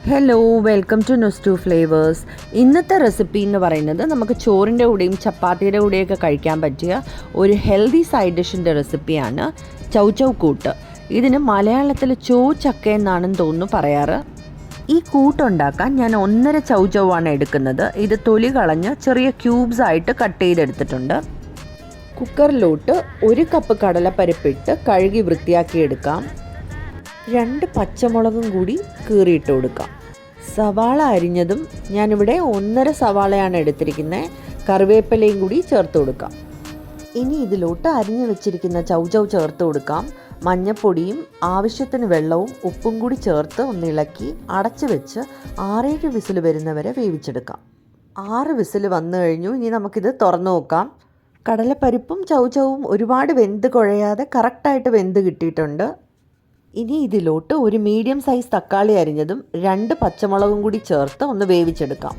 Hello, welcome to Nustu flavours. ഇന്നത്തെ recipe എന്ന് പറയുന്നത് നമുക്ക് ചോറിൻ്റെ കൂടെയും ചപ്പാത്തിയുടെ കൂടെയൊക്കെ കഴിക്കാൻ പറ്റിയ ഒരു ഹെൽത്തി സൈഡ് ഡിഷിൻ്റെ റെസിപ്പിയാണ് ചൗചൗ കൂട്ട്. ഇതിന് മലയാളത്തിൽ ചക്ക എന്നാണെന്ന് തോന്നുന്നു പറയാറ്. ഈ കൂട്ടുണ്ടാക്കാൻ ഞാൻ 1.5 ചൗചൗവാണ് എടുക്കുന്നത്. ഇത് തൊലി കളഞ്ഞ് ചെറിയ ക്യൂബ്സ് ആയിട്ട് കട്ട് ചെയ്തെടുത്തിട്ടുണ്ട്. കുക്കറിലോട്ട് 1 കപ്പ് കടലപ്പരിപ്പിട്ട് കഴുകി വൃത്തിയാക്കിയെടുക്കാം. 2 പച്ചമുളകും കൂടി കീറിയിട്ട് കൊടുക്കാം. സവാള അരിഞ്ഞതും ഞാനിവിടെ 1.5 സവാളയാണ് എടുത്തിരിക്കുന്നത്. കറിവേപ്പിലയും കൂടി ചേർത്ത് കൊടുക്കാം. ഇനി ഇതിലോട്ട് അരിഞ്ഞു വെച്ചിരിക്കുന്ന ചൗചൗ ചേർത്ത് കൊടുക്കാം. മഞ്ഞൾപ്പൊടിയും ആവശ്യത്തിന് വെള്ളവും ഉപ്പും കൂടി ചേർത്ത് ഒന്നിളക്കി അടച്ചു വെച്ച് 6-7 വിസിൽ വരുന്നവരെ വേവിച്ചെടുക്കാം. 6 വിസിൽ വന്നു കഴിഞ്ഞു. ഇനി നമുക്കിത് തുറന്നു നോക്കാം. കടലപ്പരിപ്പും ചൗചൗവും ഒരുപാട് വെന്ത് കുഴയാതെ കറക്റ്റായിട്ട് വെന്ത് കിട്ടിയിട്ടുണ്ട്. ഇനി ഇതിലോട്ട് ഒരു മീഡിയം സൈസ് തക്കാളി അരിഞ്ഞതും 2 പച്ചമുളകും കൂടി ചേർത്ത് ഒന്ന് വേവിച്ചെടുക്കാം.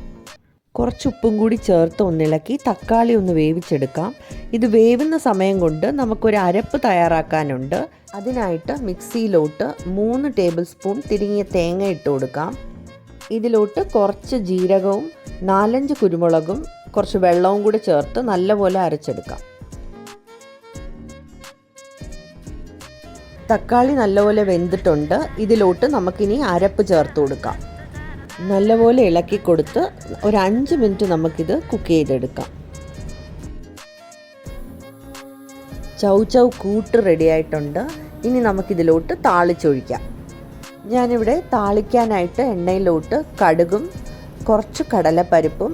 കുറച്ച് ഉപ്പും കൂടി ചേർത്ത് ഒന്നിളക്കി തക്കാളി ഒന്ന് വേവിച്ചെടുക്കാം. ഇത് വേവുന്ന സമയം കൊണ്ട് നമുക്കൊരു അരപ്പ് തയ്യാറാക്കാനുണ്ട്. അതിനായിട്ട് മിക്സിയിലോട്ട് 3 ടേബിൾ സ്പൂൺ തിരിങ്ങിയ തേങ്ങ ഇട്ട് കൊടുക്കാം. ഇതിലോട്ട് കുറച്ച് ജീരകവും 4-5 കുരുമുളകും കുറച്ച് വെള്ളവും കൂടി ചേർത്ത് നല്ലപോലെ അരച്ചെടുക്കാം. തക്കാളി നല്ലപോലെ വെന്തിട്ടുണ്ട്. ഇതിലോട്ട് നമുക്കിനി അരപ്പ് ചേർത്ത് കൊടുക്കാം. നല്ലപോലെ ഇളക്കി കൊടുത്ത് ഒരു 5 മിനിറ്റ് നമുക്കിത് കുക്ക് ചെയ്തെടുക്കാം. ചൗചൗ കൂട്ട് റെഡിയായിട്ടുണ്ട്. ഇനി നമുക്കിതിലോട്ട് താളിച്ചൊഴിക്കാം. ഞാനിവിടെ താളിക്കാനായിട്ട് എണ്ണയിലോട്ട് കടുകും കുറച്ച് കടലപ്പരിപ്പും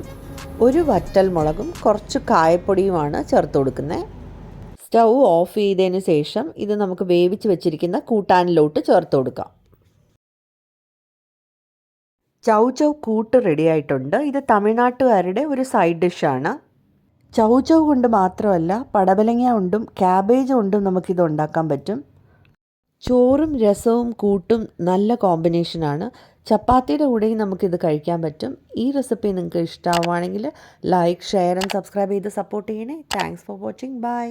1 വറ്റൽ മുളകും കുറച്ച് കായപ്പൊടിയുമാണ് ചേർത്ത് കൊടുക്കുന്നത്. സ്റ്റൗ ഓഫ് ചെയ്തതിന് ശേഷം ഇത് നമുക്ക് വേവിച്ച് വെച്ചിരിക്കുന്ന കൂട്ടാനിലോട്ട് ചേർത്ത് കൊടുക്കാം. ചൗചൗ കൂട്ട് റെഡിയായിട്ടുണ്ട്. ഇത് തമിഴ്നാട്ടുകാരുടെ ഒരു സൈഡ് ഡിഷാണ്. ചൗചൗ കൊണ്ട് മാത്രമല്ല പടവലങ്ങ കൊണ്ടും ക്യാബേജ് കൊണ്ടും നമുക്കിത് ഉണ്ടാക്കാൻ പറ്റും. ചോറും രസവും കൂട്ടും നല്ല കോമ്പിനേഷനാണ്. ചപ്പാത്തിയുടെ കൂടെയും നമുക്കിത് കഴിക്കാൻ പറ്റും. ഈ റെസിപ്പി നിങ്ങൾക്ക് ഇഷ്ടമാവുകയാണെങ്കിൽ ലൈക്ക്, ഷെയർ ആൻഡ് സബ്സ്ക്രൈബ് ചെയ്ത് സപ്പോർട്ട് ചെയ്യണേ. Thanks for watching. ബൈ.